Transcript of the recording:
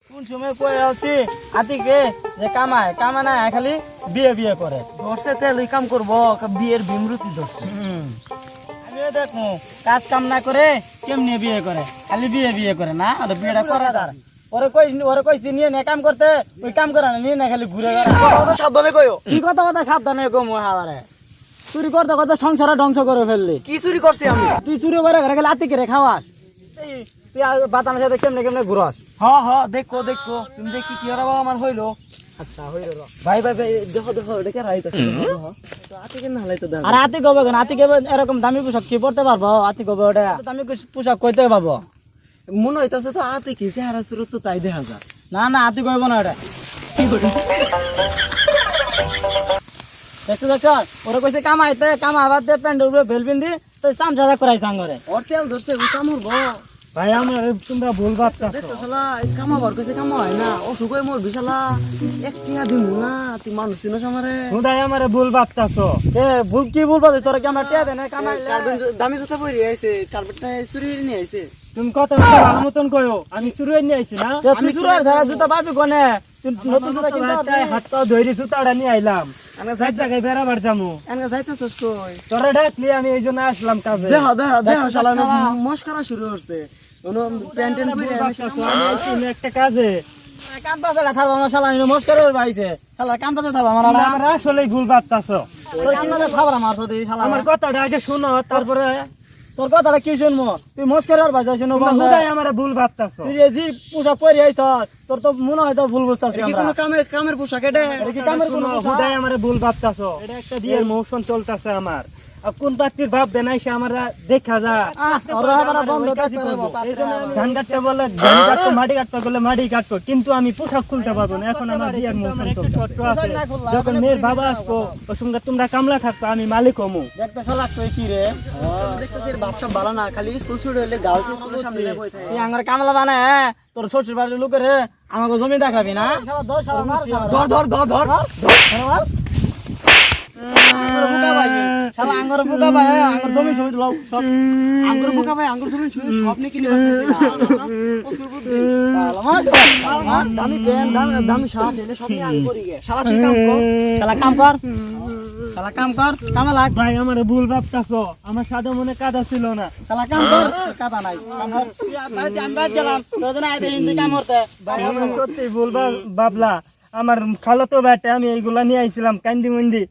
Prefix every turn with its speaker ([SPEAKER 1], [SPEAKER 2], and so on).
[SPEAKER 1] কোন সময় কয়ে আছি আতিকে যে কামা না খালি বিয়ে বিয়ে করে
[SPEAKER 2] ধরছে তেল কাম করবো বিয়ের বিমৃতি ধরছে।
[SPEAKER 1] আমিও দেখো কাজ কাম না করে কেমনি বিয়ে করে খালি বিয়ে বিয়ে করে না আর বিয়েটা করে তার ওরে কইছি নিয়ে নে কাম করতে ওই কাম করে না নিয়ে না খালি ঘুরে
[SPEAKER 2] কথা সাবধানে কইও।
[SPEAKER 1] কি কথা সাবধানে কম হাওয়ারে চুরি করতে করতে সংসারে ধ্বংস করে ফেললি।
[SPEAKER 2] কি চুরি করছি আমি?
[SPEAKER 1] তুই চুরি করে ঘরে খালি আতিকে রে খাওয়াস তুই বাতানের সাথে কেমনে কেমনে ঘুরস।
[SPEAKER 2] দেখো তুমি দেখি কি আর আমার হইলো।
[SPEAKER 1] আচ্ছা হইলো
[SPEAKER 2] ভাই দেখো দেখে রাইতাছে। আতিকে না হালাইতো দাও।
[SPEAKER 1] আর আতি কবে কেন আতি কবে এরকম দামি পোশাক কি পড়তে পারবো আতি কবে ওটা দামি পোশাক কইতে পাবো
[SPEAKER 2] মনে হইতাছে তো আতিকে চেহারা সুরত তো তাই দেখা যায়।
[SPEAKER 1] না আতি কইব না ওটা
[SPEAKER 2] কি করে?
[SPEAKER 1] দেখছো ওরা কইছে কামাইতে কামাবার দিয়ে প্যান্ট উপরে বেল পিন্দি তো চামচা করাই সাঙ্গরে
[SPEAKER 2] ওর তেল ধরছে ওই কাম হবো।
[SPEAKER 1] ভাই আমার তোমরা ভুল ভাবছো
[SPEAKER 2] দেখছো শালা এই কামাবার কইছে কাম হয় না ও সুকই মোর বিশালা একটিয়া দিমু না তুই মানুষ চিনস আমারে।
[SPEAKER 1] তোমরাই আমারে ভুল ভাবতাছো এ ভুল কি ভুল ভাবছো তোরা কি আমার টিয়া দেন কামাইলে
[SPEAKER 2] দামি জুতা পরে আইছে কার্পেটটা চুরি নিয়ে আইছে।
[SPEAKER 1] তুমি কথা ভালো মতন কইও আমি চুরি নিয়ে আইছি না তুই চুরি ধরা জুতা পাবি কোনে নতুন জুতা কিনতে হাতটা ধইরি জুতাটা নিয়ে আইলাম আমি যাই জায়গায় বেরাবার যামু
[SPEAKER 2] এনকা যাইতাছস কই?
[SPEAKER 1] তোরা ডাকলি আমি এইজন্য আসলাম কাজে
[SPEAKER 2] দেখো শালা মস্করা শুরু হচ্ছে ওনো প্যান্টেন পরে আমি
[SPEAKER 1] একটা কাজে কাম পাশে থাকবো আমার শালা আমি মস্কার ভাইছে শালা কাম পাশে থাকবো আমার আসলে ভুল ভাবতাছো তোর কাম পাশে থাকবো আমার সাথে শালা আমার কথাটা আগে শুনো তারপরে তোর কথাটা কি শুনবো তুই মস্কার ভাই শুনো হুদাই আমারে ভুল ভাবতাছো তুই যে পোশাক পরে আইছ তোর তো মনে হয় তো ভুল বুঝতাছিস
[SPEAKER 2] কি কোনো কামের পোশাক এটা?
[SPEAKER 1] কি কামের কোনো হুদাই আমারে ভুল ভাবতাছো এটা একটা বিয়ের মৌসুম চলতেছে আমার কোন পাত্রীর ভাব দেনাই সে আমরা দেখা যা ধান কাটতে বলে ধান কাটতো মাটি কাটতে বলে মাটি কাটতো কিন্তু আমি পোশাক খুলতে পারবো না এখন আমার বিয়ের মৌসুম চলতেছে যখন মেয়ের বাবা আসবো ওর সঙ্গে তোমরা কামলা থাকতো আমি মালিক হমু দেখতে শালাক তুই কি রে
[SPEAKER 2] দেখতেছিস বাপসা ভালো না খালি স্কুল ছুটি হলে গার্লস স্কুলের সামনে বই থাকে।
[SPEAKER 1] তুই আমার কামলা বানায় তোর শ্বশুর বাড়ির লোকের আমাকে জমি দেখাবি না
[SPEAKER 2] ধর
[SPEAKER 1] আঙ্গুর বুকা ভাই আঙ্গুর জমি সব সব
[SPEAKER 2] আঙ্গুর বোকা ভাই আঙ্গুর জমি সব নিয়ে কিনে দামি পেন দামি শার্ট এনে সব নিয়ে আঙ্গুর করি গে শালা তুই
[SPEAKER 1] কাম কর কামা লাগ
[SPEAKER 3] ভাই আমার ভুল ভাবতাছো আমার সাদা মনে কাদা ছিল না
[SPEAKER 1] শালা কাম কর কাদা নাই কাম কর আমি বাদ গেলাম তোদের আইতে হিন্দি কাম করতে
[SPEAKER 3] ভাই আমার সত্যি ভুল ভাবলা আমার খালাতো ব্যাটে আমি এইগুলা নিয়ে আইছিলাম কান্দি মন্দি